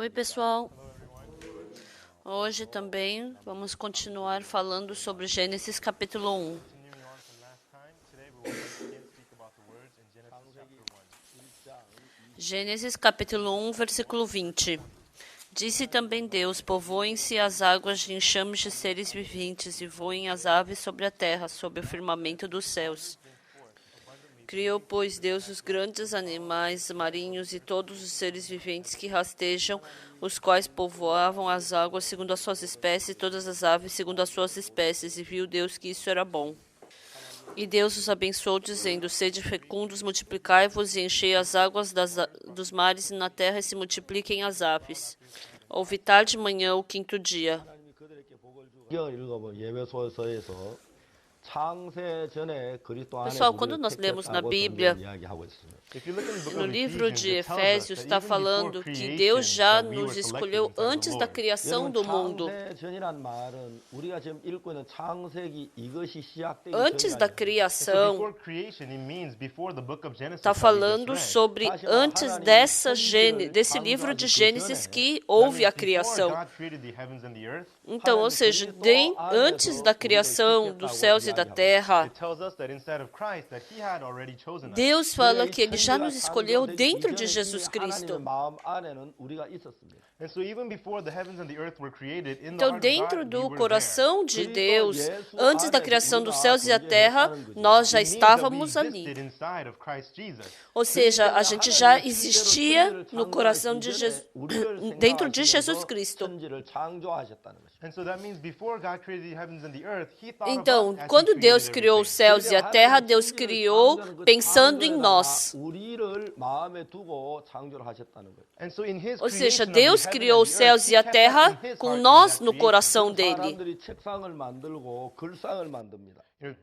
Oi, pessoal. Hoje também vamos continuar falando sobre Gênesis capítulo 1. Gênesis capítulo 1, versículo 20. Disse também Deus: povoem-se as águas de enxames de seres viventes e voem as aves sobre a terra, sob o firmamento dos céus. Criou, pois, Deus os grandes animais marinhos e todos os seres viventes que rastejam, os quais povoavam as águas segundo as suas espécies, e todas as aves segundo as suas espécies, e viu Deus que isso era bom. E Deus os abençoou, dizendo: sede fecundos, multiplicai-vos e enchei as águas dos mares e na terra, e se multipliquem as aves. Houve tarde de manhã o quinto dia. Pessoal, quando nós lemos na Bíblia, no livro de Efésios, está falando que Deus já nos escolheu antes da criação do mundo. Antes da criação, está falando sobre antes desse livro de Gênesis que houve a criação. Então, ou seja, antes da criação dos céus e da terra, Deus fala que Ele já nos escolheu dentro de Jesus Cristo. Então, dentro do coração de Deus, antes da criação dos céus e da terra, nós já estávamos ali. Ou seja, a gente já existia no coração de Jesus, dentro de Jesus Cristo. Então, quando Deus criou os céus e a terra, Deus criou pensando em nós. Ou seja, Deus criou os céus e a terra com nós no coração dele.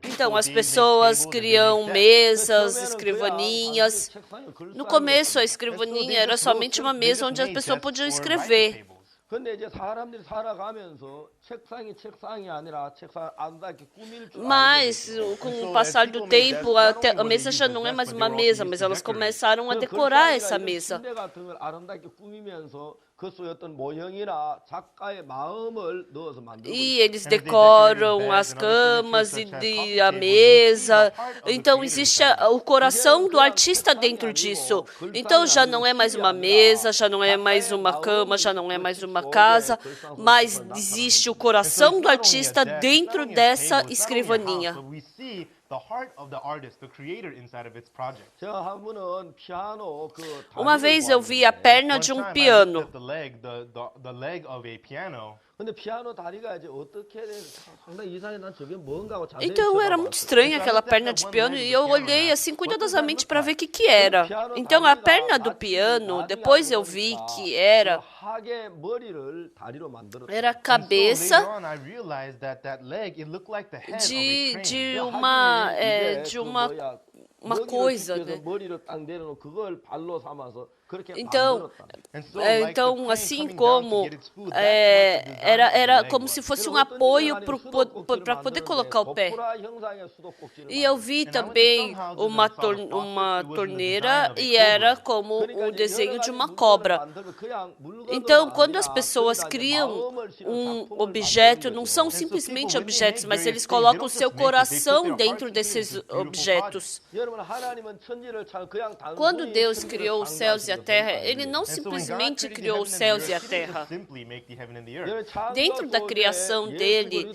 Então, as pessoas criam mesas, escrivaninhas. No começo, a escrivaninha era somente uma mesa onde as pessoas podiam escrever. Mas, com o passar do tempo, a mesa já não é mais uma mesa, mas elas começaram a decorar essa mesa. E eles decoram as camas e a mesa. Então, existe o coração do artista dentro disso. Então, já não é mais uma mesa, já não é mais uma cama, já não é mais uma casa, mas existe o coração do artista dentro dessa escrivaninha. Uma vez eu vi a perna de um piano. Então era muito estranha aquela perna de piano e eu olhei assim cuidadosamente para ver o que era. Então a perna do piano, depois eu vi que era a cabeça de uma coisa, né? Então, assim como era como se fosse um apoio para poder colocar o pé. E eu vi também uma torneira e era como o desenho de uma cobra. Então, quando as pessoas criam um objeto, não são simplesmente objetos, mas eles colocam o seu coração dentro desses objetos. Quando Deus criou os céus e a terra, Ele não simplesmente criou os céus e a terra. Dentro da criação dele,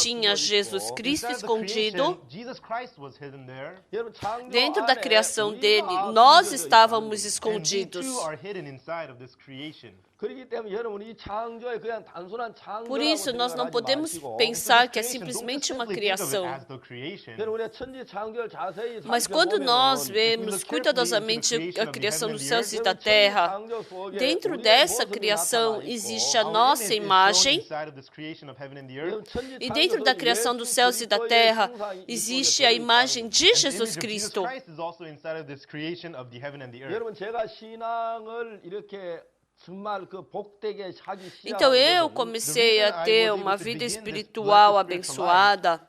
tinha Jesus Cristo escondido. Dentro da criação dele, nós estávamos escondidos. Por isso, nós não podemos pensar que é simplesmente uma criação. Mas quando nós vemos cuidadosamente a criação dos céus e da terra, dentro dessa criação existe a nossa imagem, e dentro da criação dos céus e da terra existe a imagem de Jesus Cristo. Então eu comecei a ter uma vida espiritual abençoada.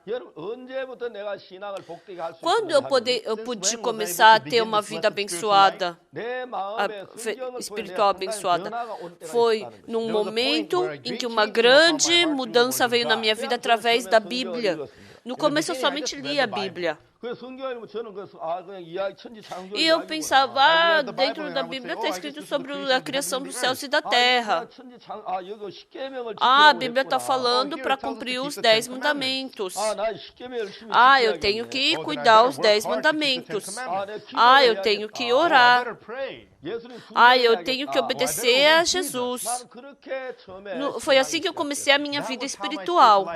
Quando eu pude começar a ter uma vida abençoada, espiritual abençoada, foi num momento em que uma grande mudança veio na minha vida através da Bíblia. No começo eu somente lia a Bíblia. E eu pensava, dentro da Bíblia está escrito sobre a criação dos céus e da terra. A Bíblia está falando para cumprir os 10 mandamentos. Eu tenho que cuidar os 10 mandamentos. Eu tenho que orar. Eu tenho que obedecer a Jesus. Foi assim que eu comecei a minha vida espiritual.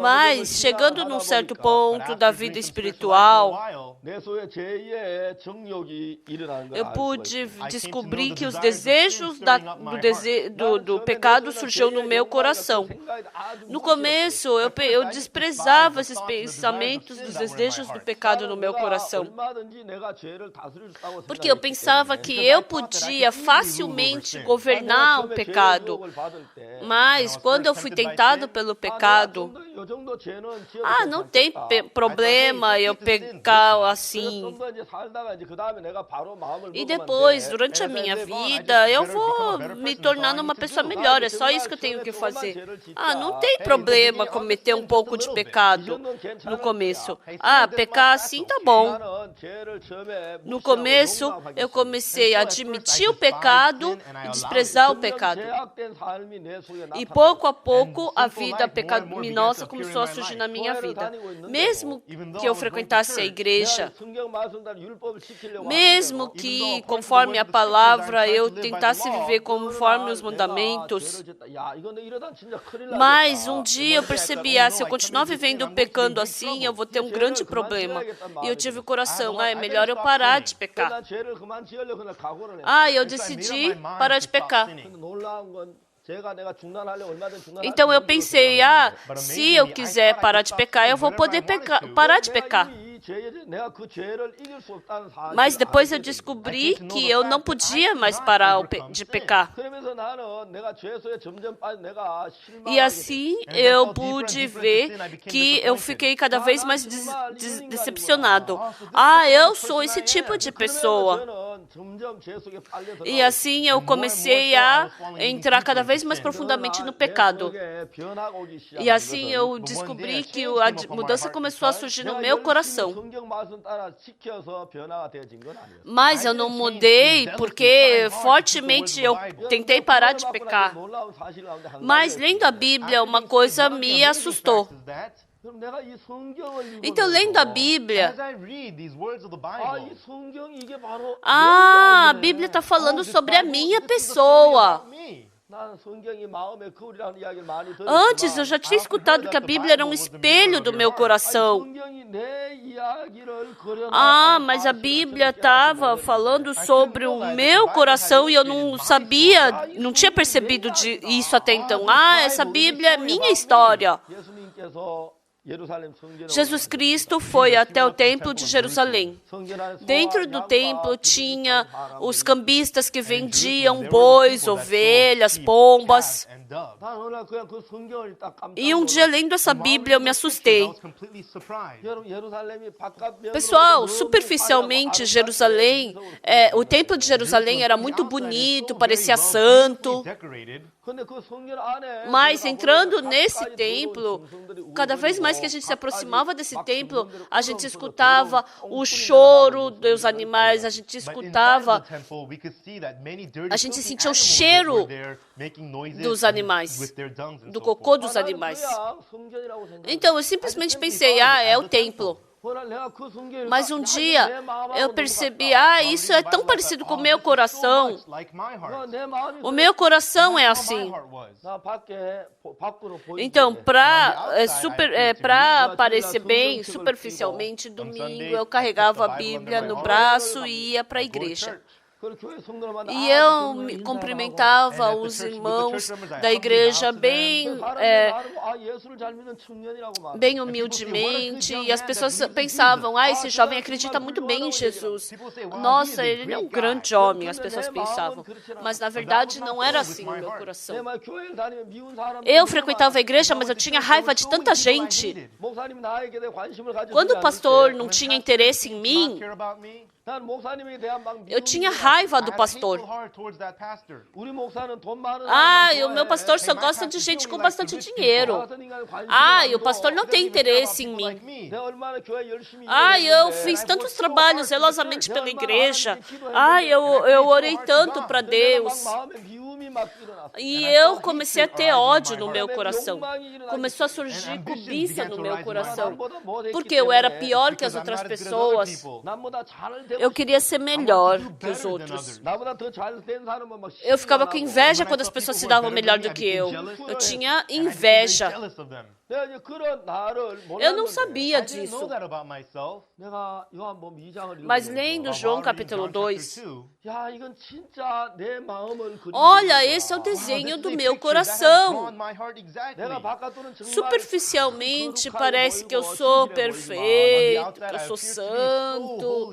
Mas, chegando num certo ponto da vida espiritual, eu pude descobrir que os desejos do pecado surgiu no meu coração. No começo, eu desprezava esses pensamentos dos desejos do pecado no meu coração. Porque eu pensava que eu podia facilmente governar o pecado. Mas, quando eu fui tentado pelo pecado, não tem problema eu pecar assim. E depois, durante a minha vida, eu vou me tornando uma pessoa melhor. É só isso que eu tenho que fazer. Não tem problema cometer um pouco de pecado no começo. Pecar assim tá bom. No começo, eu comecei a admitir o pecado e desprezar o pecado. E pouco a pouco, a vida pecaminosa começou a surgir na minha vida. Mesmo que eu frequentasse a igreja, mesmo que, conforme a palavra, eu tentasse viver conforme os mandamentos, mas um dia eu percebi, se eu continuar vivendo pecando assim, eu vou ter um grande problema. E eu tive o coração, é melhor eu parar de pecar. Eu decidi parar de pecar. Então eu pensei, se eu quiser parar de pecar, eu vou poder parar de pecar. Mas depois eu descobri que eu não podia mais parar de pecar. E assim eu pude ver que eu fiquei cada vez mais decepcionado. Eu sou esse tipo de pessoa. E assim eu comecei a entrar cada vez mais profundamente no pecado. E assim eu descobri que a mudança começou a surgir no meu coração. Mas eu não mudei porque fortemente eu tentei parar de pecar. Mas lendo a Bíblia, uma coisa me assustou. Então, lendo a Bíblia, a Bíblia está falando sobre a minha pessoa. Antes eu já tinha escutado que a Bíblia era um espelho do meu coração. Mas a Bíblia estava falando sobre o meu coração e eu não sabia, não tinha percebido isso até então. Essa Bíblia é minha história. Jesus Cristo foi até o templo de Jerusalém. Dentro do templo tinha os cambistas que vendiam bois, ovelhas, pombas. E um dia, lendo essa Bíblia, eu me assustei. Pessoal, superficialmente, Jerusalém, o templo de Jerusalém era muito bonito, parecia santo. Mas entrando nesse templo, cada vez mais que a gente se aproximava desse templo, a gente escutava o choro dos animais, a gente sentia o cheiro dos animais, do cocô dos animais. Então eu simplesmente pensei, é o templo. Mas um dia eu percebi, isso é tão parecido com o meu coração. O meu coração é assim. Então, para parecer bem, superficialmente, domingo eu carregava a Bíblia no braço e ia para a igreja. E eu cumprimentava os irmãos da igreja bem humildemente, e as pessoas pensavam, esse jovem acredita muito bem em Jesus. Nossa, ele é um grande homem, as pessoas pensavam. Mas, na verdade, não era assim no meu coração. Eu frequentava a igreja, mas eu tinha raiva de tanta gente. Quando o pastor não tinha interesse em mim, eu tinha raiva do pastor. E o meu pastor só gosta de gente com bastante dinheiro. E o pastor não tem interesse em mim. Eu fiz tantos trabalhos zelosamente pela igreja. Eu orei tanto para Deus. E eu comecei a ter ódio no meu coração. Começou a surgir cobiça no meu coração. Porque eu era pior que as outras pessoas. Eu queria ser melhor que os outros. Eu ficava com inveja quando as pessoas se davam melhor do que eu. Eu tinha inveja. Eu não sabia disso. Mas lendo João capítulo 2, olha, esse é o desenho do meu coração. Superficialmente parece que eu sou perfeito, que eu sou santo.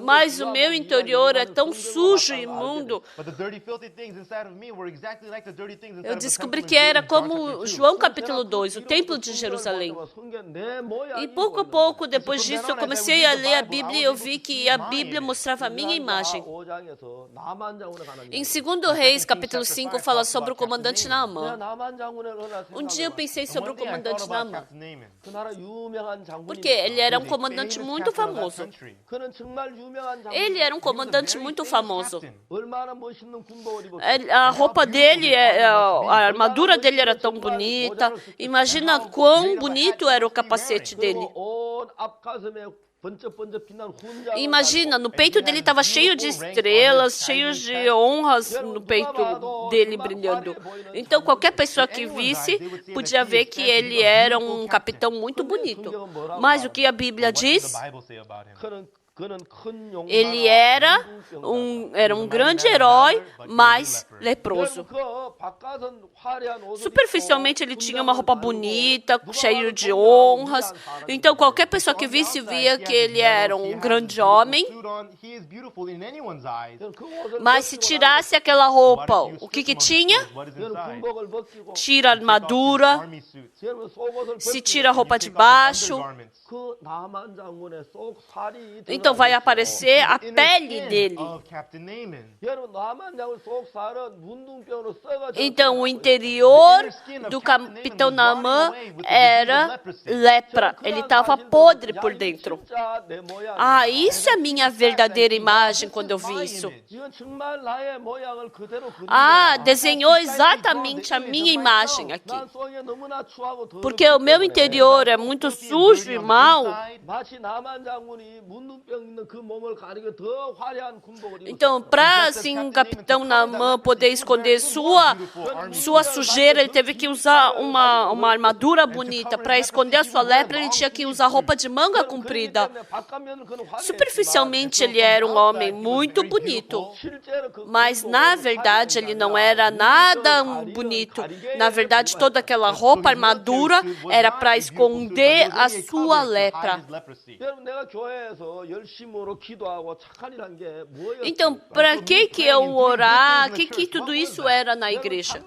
Mas o meu interior é tão sujo e imundo. Eu descobri que era como João capítulo 2, o templo de Jerusalém. E pouco a pouco, depois disso, eu comecei a ler a Bíblia e eu vi que a Bíblia mostrava a minha imagem. Em 2 Reis, capítulo 5, fala sobre o comandante Naamã. Um dia eu pensei sobre o comandante Naamã. Porque ele era um comandante muito famoso. Ele era um comandante muito famoso. A roupa dele, a armadura dele era tão bonita. Imagina quão bonito era o capacete dele. Imagina, no peito dele estava cheio de estrelas, cheio de honras no peito dele brilhando. Então, qualquer pessoa que visse podia ver que ele era um capitão muito bonito. Mas o que a Bíblia diz? Ele era um grande herói, mas leproso. Superficialmente ele tinha uma roupa bonita, cheio de honras. Então qualquer pessoa que visse via que ele era um grande homem. Mas se tirasse aquela roupa, o que tinha? Tira a armadura, se tira a roupa de baixo. Então vai aparecer a pele dele. Então o interior do capitão Naamã era lepra. Ele estava podre por dentro. Isso é a minha verdadeira imagem quando eu vi isso. Desenhou exatamente a minha imagem aqui. Porque o meu interior é muito sujo e mau. Então, para assim um capitão Naamã poder esconder sua sujeira, ele teve que usar uma armadura bonita. Para esconder a sua lepra, ele tinha que usar roupa de manga comprida. Superficialmente, ele era um homem muito bonito, mas na verdade ele não era nada bonito. Na verdade, toda aquela roupa, armadura, era para esconder a sua lepra. Então, para que eu orar? O que tudo isso era na igreja?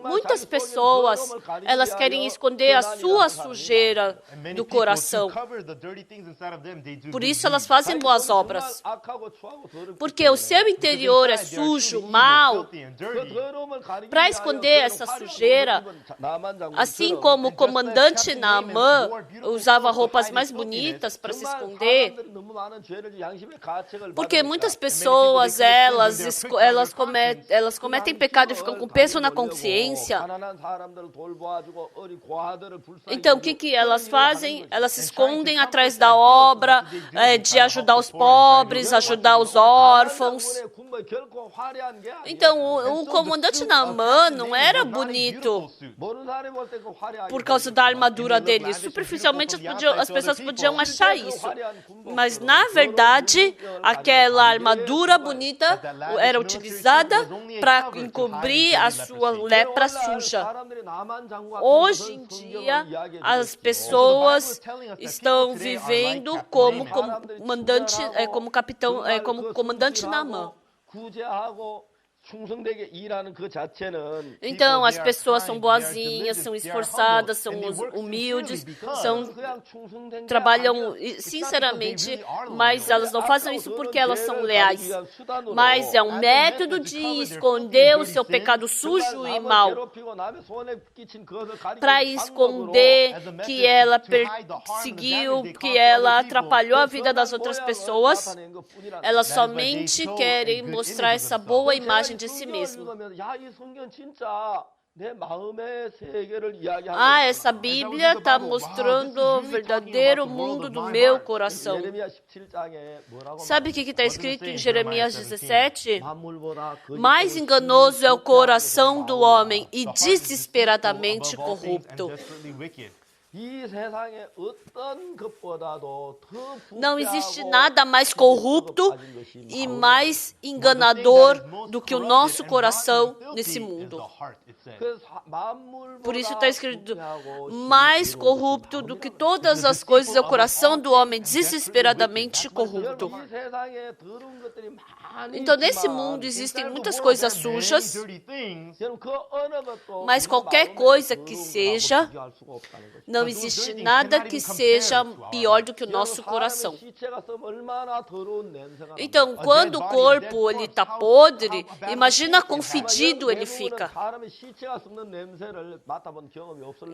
Muitas pessoas, elas querem esconder a sua sujeira do coração. Por isso elas fazem boas obras. Porque o seu interior é sujo, mau. Para esconder essa sujeira, assim como o comandante Naamã usava roupas mais bonitas para se esconder, porque muitas pessoas, elas cometem pecado e ficam com peso na consciência. Então, o que elas fazem? Elas se escondem atrás da obra de ajudar os pobres, ajudar os órfãos. Então, o comandante Naamã não era bonito por causa da armadura dele. Superficialmente, as pessoas podiam achar isso. isso. Mas, na verdade, aquela armadura bonita era utilizada para encobrir a sua lepra suja. Hoje em dia, as pessoas estão vivendo como comandante, como comandante Naamã. Então, as pessoas são boazinhas, são esforçadas, são humildes, trabalham sinceramente, mas elas não fazem isso porque elas são leais. Mas é um método de esconder o seu pecado sujo e mau. Para esconder que ela perseguiu, que ela atrapalhou a vida das outras pessoas, elas somente querem mostrar essa boa imagem de si mesmo. Essa Bíblia está mostrando o verdadeiro mundo do meu coração. Sabe o que está escrito em Jeremias 17? Mais enganoso é o coração do homem e desesperadamente corrupto. Não existe nada mais corrupto e mais enganador do que o nosso coração nesse mundo. Por isso está escrito, mais corrupto do que todas as coisas é o coração do homem, desesperadamente corrupto. Então, nesse mundo existem muitas coisas sujas, mas qualquer coisa que seja, não existe nada que seja pior do que o nosso coração. Então, quando o corpo está podre, imagina quão fedido ele fica.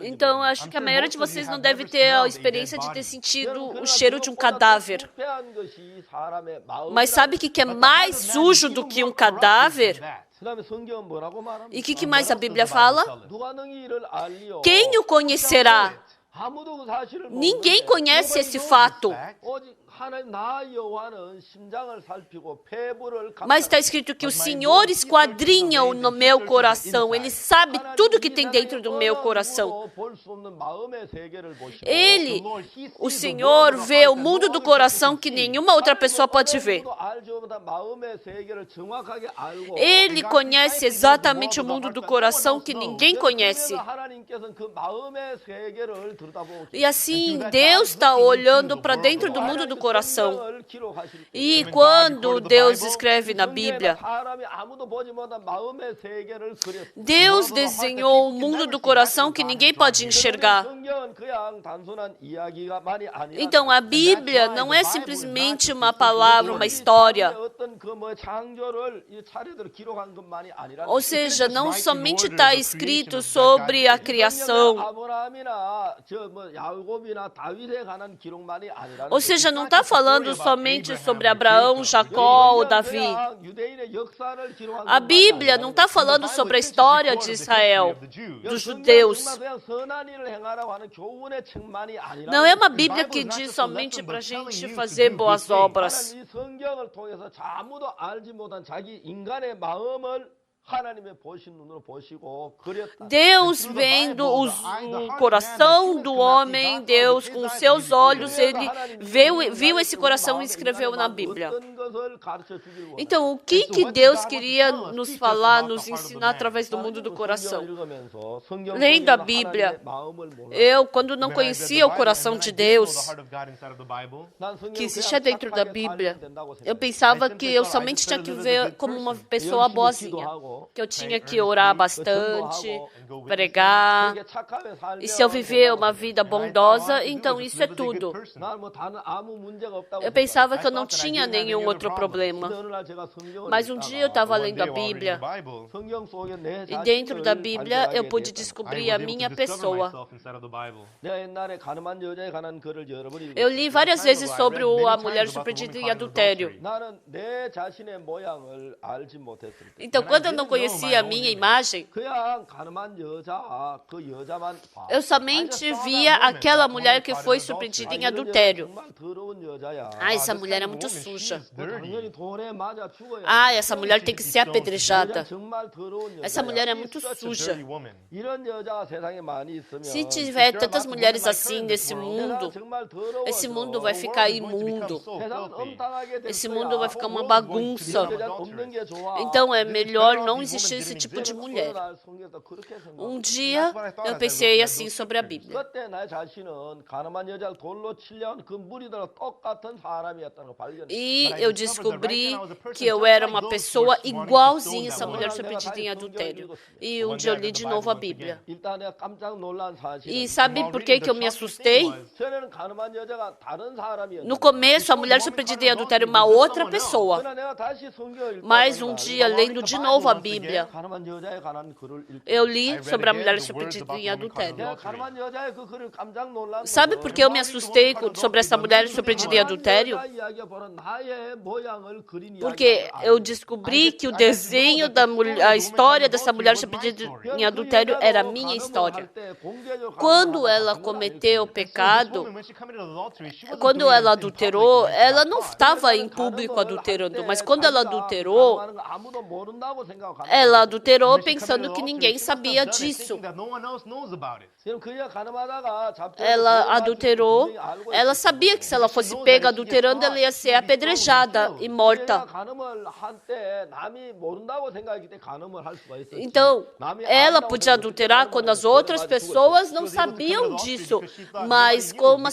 Então, acho que a maioria de vocês não deve ter a experiência de ter sentido o cheiro de um cadáver. Mas sabe o que é mais sujo do que um cadáver? E o que mais a Bíblia fala? Quem o conhecerá? Ninguém conhece esse fato. Mas está escrito que o Senhor esquadrinha no meu coração. Ele sabe tudo que tem dentro do meu coração. O Senhor vê o mundo do coração que nenhuma outra pessoa pode ver. Ele conhece exatamente o mundo do coração que ninguém conhece. E assim, Deus está olhando para dentro do mundo do coração. E quando Deus escreve na Bíblia, Deus desenhou o mundo do coração que ninguém pode enxergar. Então, a Bíblia não é simplesmente uma palavra, uma história. Ou seja, não somente está escrito sobre a criação. Ou seja, não está falando somente sobre Abraão, Jacó ou Davi. A Bíblia não está falando sobre a história de Israel, dos judeus. Não é uma Bíblia que diz somente para a gente fazer boas obras. Deus vendo o coração do homem, Deus com os seus olhos, ele viu esse coração e escreveu na Bíblia. Então, o que Deus queria nos falar, nos ensinar através do mundo do coração? Lendo a Bíblia, quando não conhecia o coração de Deus, que existia dentro da Bíblia, eu pensava que eu somente tinha que ver como uma pessoa boazinha, que eu tinha que orar bastante, pregar, e se eu viver uma vida bondosa, então isso é tudo. Eu pensava que eu não tinha nenhum outro problema. Mas um dia eu estava lendo a Bíblia, e dentro da Bíblia eu pude descobrir a minha pessoa. Eu li várias vezes sobre a mulher surpreendida em adultério. Então, quando eu não não conhecia a minha imagem, eu somente via aquela mulher que foi surpreendida em adultério. Essa mulher é muito suja. Essa mulher tem que ser apedrejada. Essa mulher é muito suja. Se tiver tantas mulheres assim nesse mundo, esse mundo vai ficar imundo. Esse mundo vai ficar uma bagunça. Então é melhor não existir esse tipo de mulher. Um dia eu pensei assim sobre a Bíblia. E eu descobri que eu era uma pessoa igualzinha essa mulher surpreendida em adultério. E um dia eu li de novo a Bíblia. E sabe por que eu me assustei? No começo, a mulher surpreendida em adultério é uma outra pessoa. Mas um dia, lendo de novo a Bíblia, eu li sobre a mulher surpreendida em adultério. Sabe por que eu me assustei sobre essa mulher surpreendida em adultério? Porque eu descobri que o desenho a história dessa mulher surpreendida em adultério era a minha história. Quando ela cometeu o pecado, quando ela adulterou, ela não estava em público adulterando, mas quando ela adulterou pensando que ninguém sabia disso. Ela adulterou, ela sabia que se ela fosse pega adulterando, ela ia ser apedrejada e morta. Então, ela podia adulterar quando as outras pessoas não sabiam disso, mas como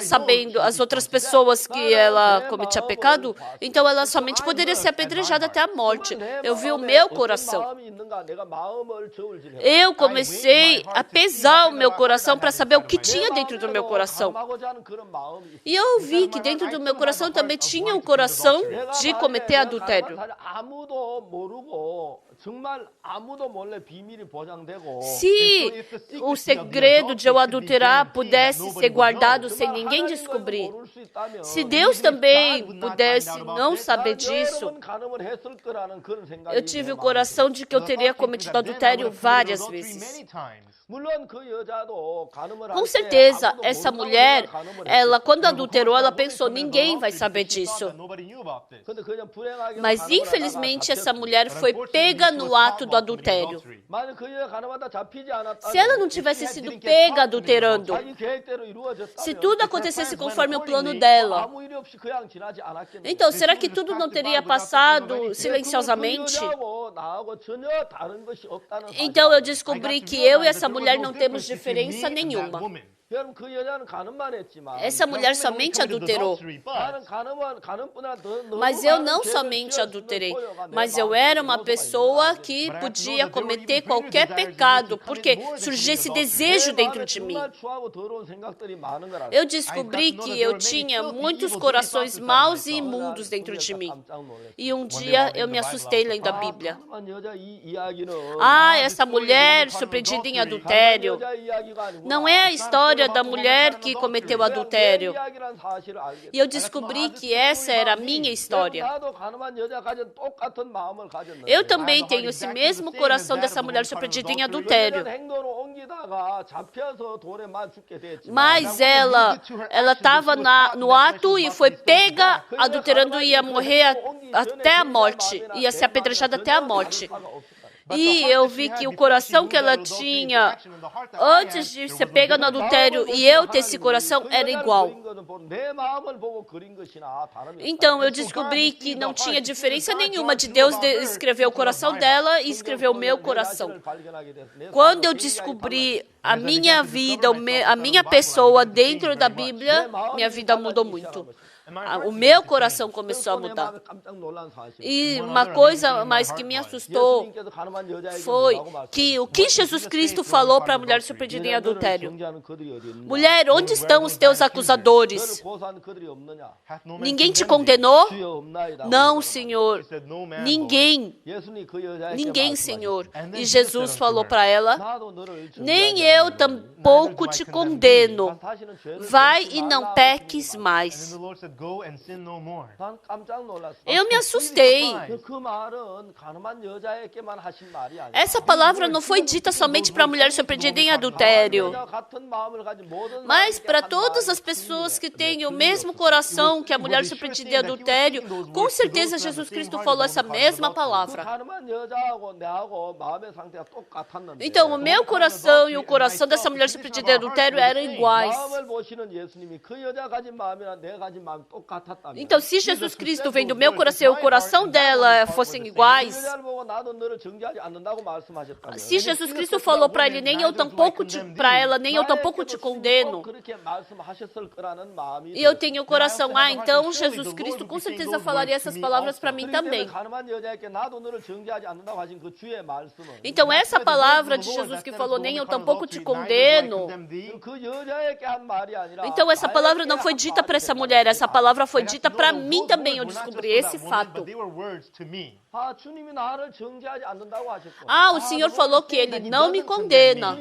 sabendo as outras pessoas que ela cometia pecado, então ela somente poderia ser apedrejada até a morte. Eu vi o meu coração. Eu comecei a pesar o meu coração para saber o que tinha dentro do meu coração. E eu vi que dentro do meu coração também tinha o coração de cometer adultério. Se o segredo de eu adulterar pudesse ser guardado sem ninguém descobrir, se Deus também pudesse não saber disso, eu tive o coração de que eu teria cometido adultério várias vezes. Com certeza, essa mulher, quando adulterou, ela pensou, ninguém vai saber disso. Mas, infelizmente, essa mulher foi pega no ato do adultério. Se ela não tivesse sido pega adulterando, se tudo acontecesse conforme o plano dela, então, será que tudo não teria passado silenciosamente? Então, eu descobri que eu e essa mulher não temos diferença nenhuma. Essa mulher somente adulterou. Mas eu não somente adulterei, mas eu era uma pessoa que podia cometer qualquer pecado, porque surgia esse desejo dentro de mim. Eu descobri que eu tinha muitos corações maus e imundos dentro de mim. E um dia eu me assustei lendo a Bíblia. Essa mulher surpreendida em adultério não é a história da mulher que cometeu adultério. E eu descobri que essa era a minha história. Eu também tenho esse mesmo coração dessa mulher surpreendida em adultério. Mas ela estava no ato e foi pega adulterando e ia morrer até a morte. Ia ser apedrejada até a morte. E eu vi que o coração que ela tinha antes de ser pega no adultério e eu ter esse coração era igual. Então eu descobri que não tinha diferença nenhuma de Deus escrever o coração dela e escrever o meu coração. Quando eu descobri a minha vida, a minha pessoa dentro da Bíblia, minha vida mudou muito. O meu coração começou a mudar. E uma coisa mais que me assustou foi que o que Jesus Cristo falou para a mulher surpreendida em adultério. Mulher, onde estão os teus acusadores? Ninguém te condenou? Não, Senhor. Ninguém. Ninguém, Senhor. E Jesus falou para ela, nem eu tampouco te condeno. Vai e não peques mais. go and sin no more. 난 깜짝 놀랐어. Eu me assustei. 그 말은 가늠한 여자에게만 하신 말이 아니야. Essa palavra não foi dita somente para a mulher surpreendida em adultério, mas para todas as pessoas que têm o mesmo coração que a mulher surpreendida em adultério. Com certeza Jesus Cristo falou essa mesma palavra. Então, o meu coração e o coração dessa mulher surpreendida em adultério eram iguais. Então, se Jesus Cristo vem do meu coração e o coração dela fossem iguais, se Jesus Cristo falou para ele, nem eu tampouco para ela, nem eu tampouco te condeno, e eu tenho o coração, então Jesus Cristo com certeza falaria essas palavras para mim também. Então, essa palavra de Jesus que falou, nem eu tampouco te condeno, então essa palavra não foi dita para essa mulher, essa palavra foi dita para mim também, eu descobri esse fato. O Senhor falou que Ele não me condena.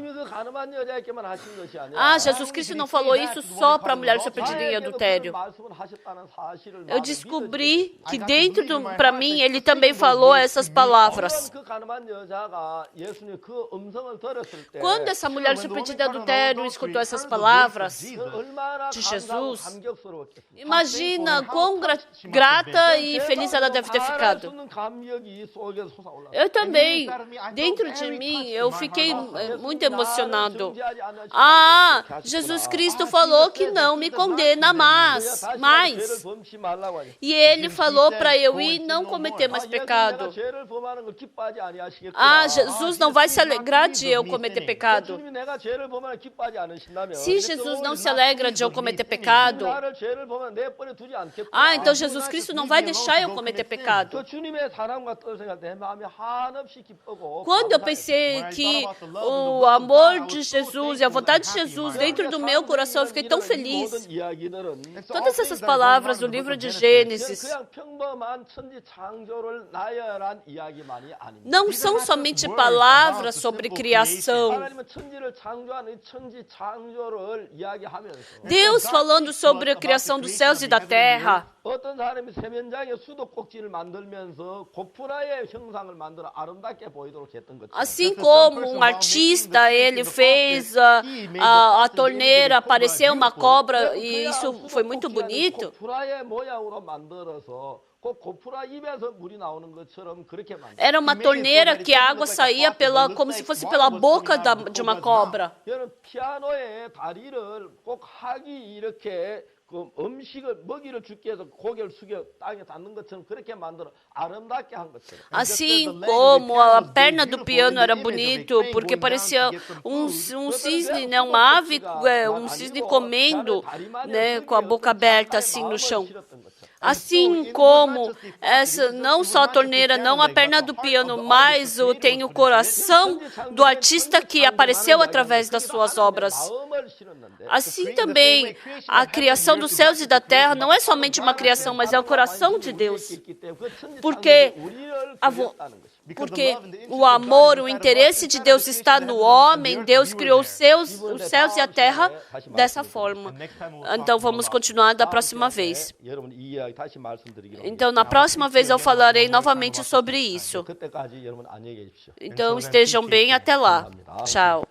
Jesus Cristo não falou isso só para a mulher surpreendida em adultério. Eu descobri que dentro para mim, Ele também falou essas palavras. Quando essa mulher surpreendida em adultério escutou essas palavras de Jesus, imagina quão grata e feliz ela deve ter ficado. Eu também, dentro de mim, eu fiquei muito emocionado. Jesus Cristo falou que não me condena mais. E Ele falou para eu ir não cometer mais pecado. Jesus não vai se alegrar de eu cometer pecado. Se Jesus não se alegra de eu cometer pecado, então Jesus Cristo não vai deixar eu cometer pecado. Quando eu pensei que o amor de Jesus e a vontade de Jesus dentro do meu coração, eu fiquei tão feliz. Todas essas palavras do livro de Gênesis não são somente palavras sobre criação. Deus falando sobre a criação dos céus e da terra. Assim como um artista, ele fez a torneira parecer uma cobra, e isso foi muito bonito. Era uma torneira que a água saía como se fosse pela boca de uma cobra. Assim como a perna do piano era bonito, porque parecia um cisne, né, uma ave, um cisne comendo, né, com a boca aberta assim no chão. Assim como essa, não só a torneira, não a perna do piano, mas tem o coração do artista que apareceu através das suas obras. Assim também, a criação dos céus e da terra não é somente uma criação, mas é o coração de Deus. Porque o amor, o interesse de Deus está no homem. Deus criou os céus e a terra dessa forma. Então, vamos continuar da próxima vez. Então, na próxima vez eu falarei novamente sobre isso. Então, estejam bem até lá. Tchau.